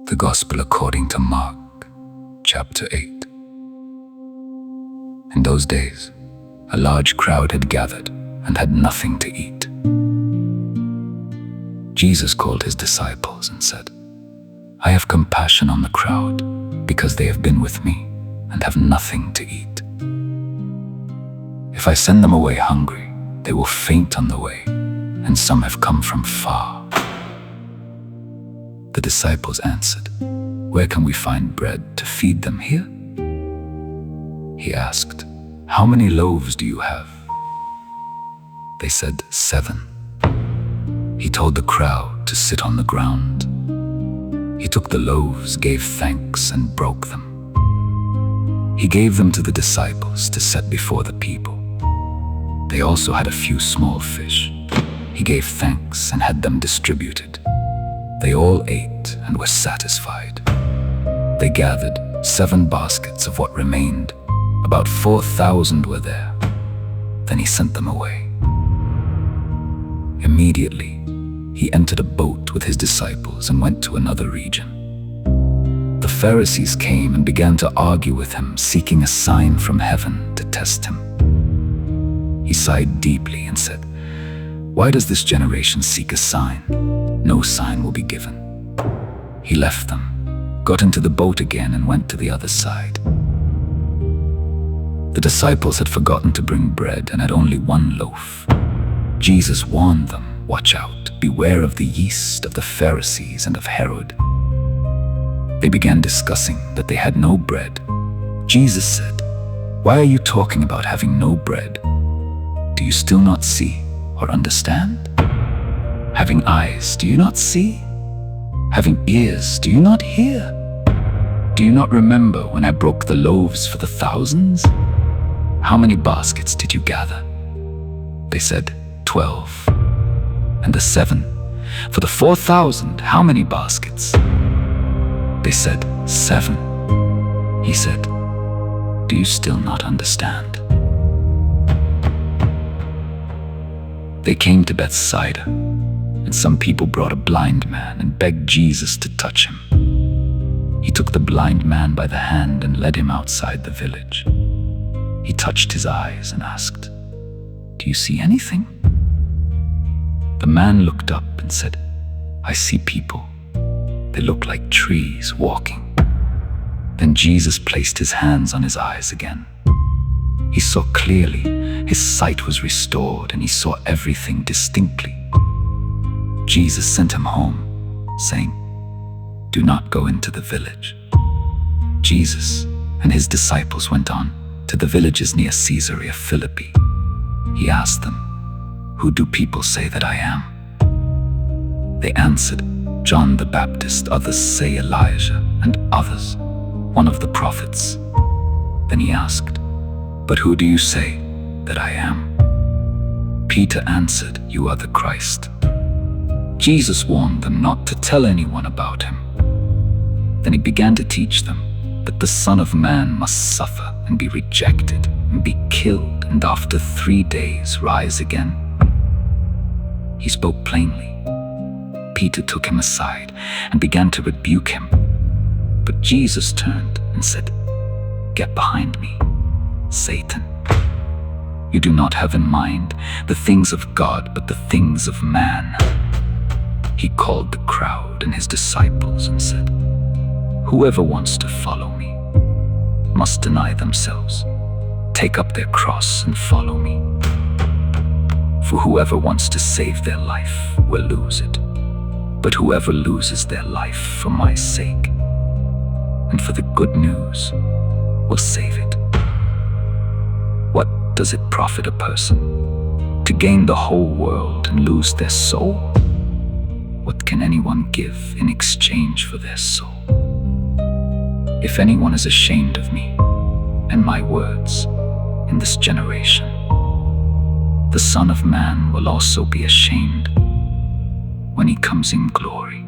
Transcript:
The Gospel according to Mark, chapter 8. In those days, a large crowd had gathered and had nothing to eat. Jesus called his disciples and said, "I have compassion on the crowd, because they have been with me and have nothing to eat. If I send them away hungry, they will faint on the way, and some have come from far." The disciples answered, "Where can we find bread to feed them here?" He asked, "How many loaves do you have?" They said, 7. He told the crowd to sit on the ground. He took the loaves, gave thanks, and broke them. He gave them to the disciples to set before the people. They also had a few small fish. He gave thanks and had them distributed. They all ate and were satisfied. They gathered 7 baskets of what remained. About 4,000 were there. Then he sent them away. Immediately, he entered a boat with his disciples and went to another region. The Pharisees came and began to argue with him, seeking a sign from heaven to test him. He sighed deeply and said, "Why does this generation seek a sign? No sign will be given." He left them, got into the boat again, and went to the other side. The disciples had forgotten to bring bread and had only 1 loaf. Jesus warned them, "Watch out, beware of the yeast of the Pharisees and of Herod." They began discussing that they had no bread. Jesus said, "Why are you talking about having no bread? Do you still not see or understand? Having eyes, do you not see? Having ears, do you not hear? Do you not remember when I broke the loaves for the thousands? How many baskets did you gather?" They said, 12. "And the 7? For the 4,000, how many baskets?" They said, 7. He said, "Do you still not understand?" They came to Bethsaida, and some people brought a blind man and begged Jesus to touch him. He took the blind man by the hand and led him outside the village. He touched his eyes and asked, "Do you see anything?" The man looked up and said, "I see people. They look like trees walking." Then Jesus placed his hands on his eyes again. He saw clearly, his sight was restored, and he saw everything distinctly. Jesus sent him home, saying, "Do not go into the village." Jesus and his disciples went on to the villages near Caesarea Philippi. He asked them, "Who do people say that I am?" They answered, "John the Baptist, others say Elijah, and others, one of the prophets." Then he asked, "But who do you say that I am?" Peter answered, "You are the Christ." Jesus warned them not to tell anyone about him. Then he began to teach them that the Son of Man must suffer and be rejected and be killed, and after 3 days rise again. He spoke plainly. Peter took him aside and began to rebuke him. But Jesus turned and said, "Get behind me, Satan. You do not have in mind the things of God, but the things of man." He called the crowd and his disciples and said, "Whoever wants to follow me must deny themselves, take up their cross and follow me. For whoever wants to save their life will lose it. But whoever loses their life for my sake and for the good news will save it. What does it profit a person to gain the whole world and lose their soul? What can anyone give in exchange for their soul? If anyone is ashamed of me and my words in this generation, the Son of Man will also be ashamed when he comes in glory